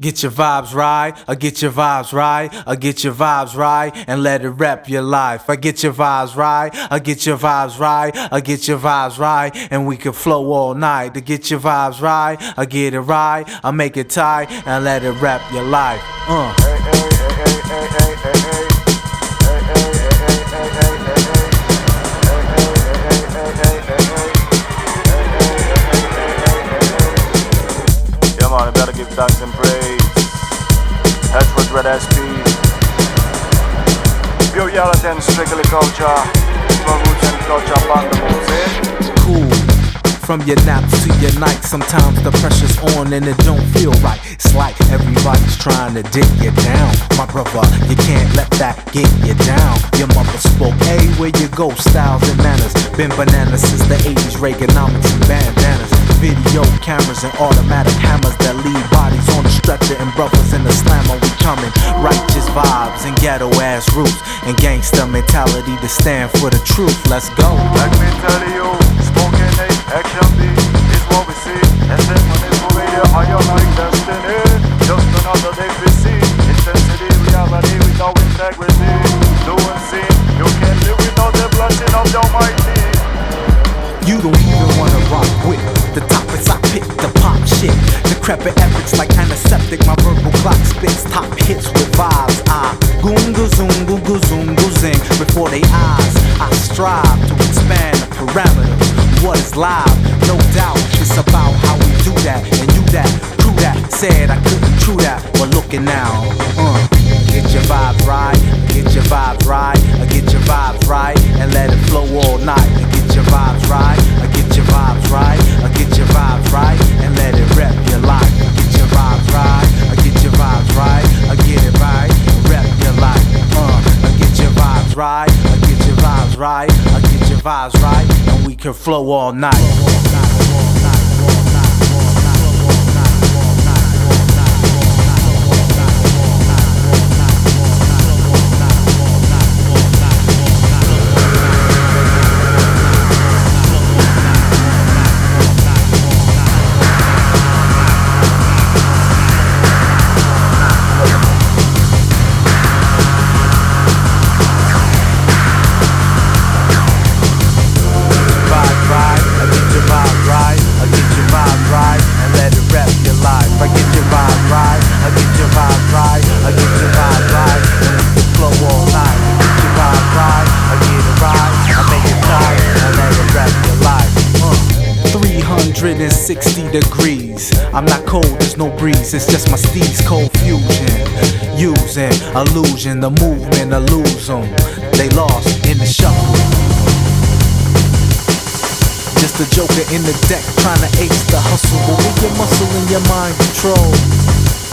Get your vibes right, I get your vibes right, I get your vibes right, and let it rep your life. I get your vibes right, I get your vibes right, I get your vibes right, and we can flow all night. To get your vibes right, I get it right, I make it tight, and let it rep your life. Yeah man, I gotta give thanks and praise. Hedgewood Red SP. Pure reality and strictly culture. From roots and culture, Bambas Biritas. Cool. From your naps to your nights, sometimes the pressure's on and it don't feel right. It's like everybody's trying to dig you down. My brother, you can't let that get you down. Your mother spoke, hey, where you go, styles and manners. Been bananas since the 80s, Reaganomics and bandanas. Video cameras and automatic hammers that leave bodies on the stretcher and brothers in the slammer. We coming, righteous vibes and ghetto ass roots and gangster mentality to stand for the truth. Let's go. Let me tell you, smoking action B is what we see. And then when it's for radio, I am like destiny. Just another day we see. Intensity, reality without integrity. Doing sin, you can't live without the blessing of the Almighty. You don't even wanna rock with the topics I pick, the pop shit. Decrepit epics like antiseptic, my verbal clock spits top hits with vibes. I goonga zoom, goonga zoom, zing. Before they eyes, I strive to expand the parameters. What is live? No doubt, it's about how we do that. And you that, crew that, said I couldn't true that. But looking now, get your vibes right, get your vibes right, get your vibes right, and let it flow all night. Get your vibes right, get your vibes right, get your vibes right, and let it rep your life. Get your vibes right, get your vibes right, get it right, rep your life. Get your vibes right, get your vibes right, get your vibes right, and we can flow all night. And 60 degrees. I'm not cold, there's no breeze. It's just my steeds cold fusion. Using illusion, the movement to lose them. They lost in the shuffle. Just a joker in the deck trying to ace the hustle. But with your muscle and your mind control.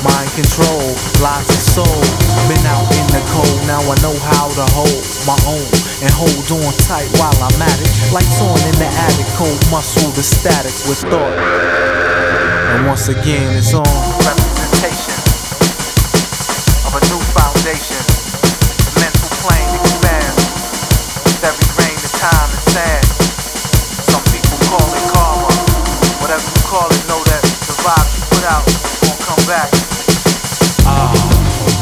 Mind control, lots of soul. Been out in the cold, now I know how to hold my own and hold on tight while I'm at it. Lights on in the attic, cold muscle, the static with thought. And once again it's on representation of a new foundation. The mental plane expands with every grain of time and sand. Some people call it karma. Whatever you call it, know that the vibes you put out won't come back.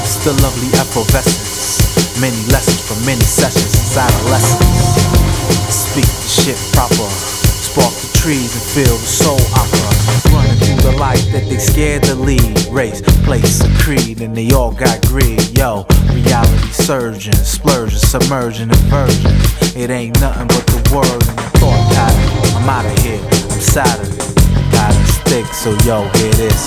It's the lovely effervescence. Many lessons from many sessions since adolescence. Speak the shit proper. Spark the trees and feel the soul opera. Running through the life that they scared to lead. Race, place, a creed, and they all got greed. Yo, reality surging, splurging, submerging, and virgin. It ain't nothing but the word and the thought pattern. I'm out of here, I'm Saturn. Got a stick, so yo, here it is.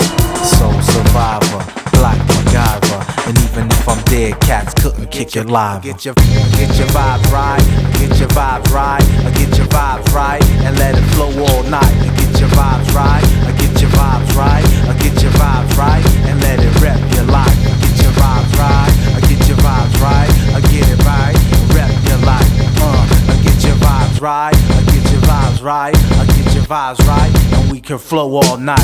Soul survivor, black MacGyver. And even if I'm dead, cats couldn't kick your live. Get your vibes right, get your vibes right, get your vibes right, and let it flow all night. Get your vibes right, get your vibes right, get your vibes right, and let it rep your life. Get your vibes right, get your vibes right, get it right, rep your life. Get your vibes right, get your vibes right, get your vibes right, and we can flow all night.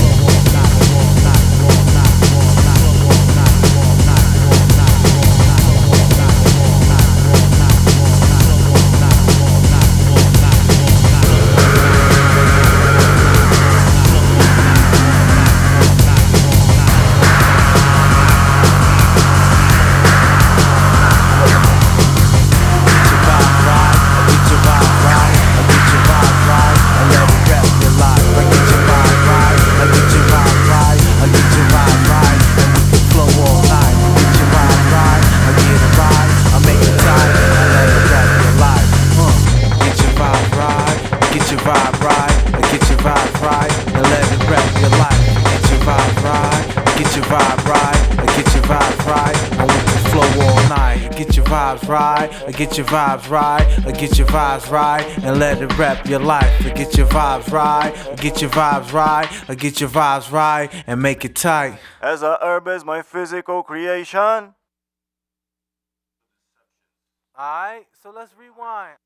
and let it rap your life. Get your vibe right, get your vibe right, get your vibes right, and we can flow all night. Get your vibes right, get your vibes right, get your vibes right, and let it rap your life. Get your vibes right, get your vibes right, get your vibes right, and make it tight. As a herb is my physical creation. Alright, so let's rewind.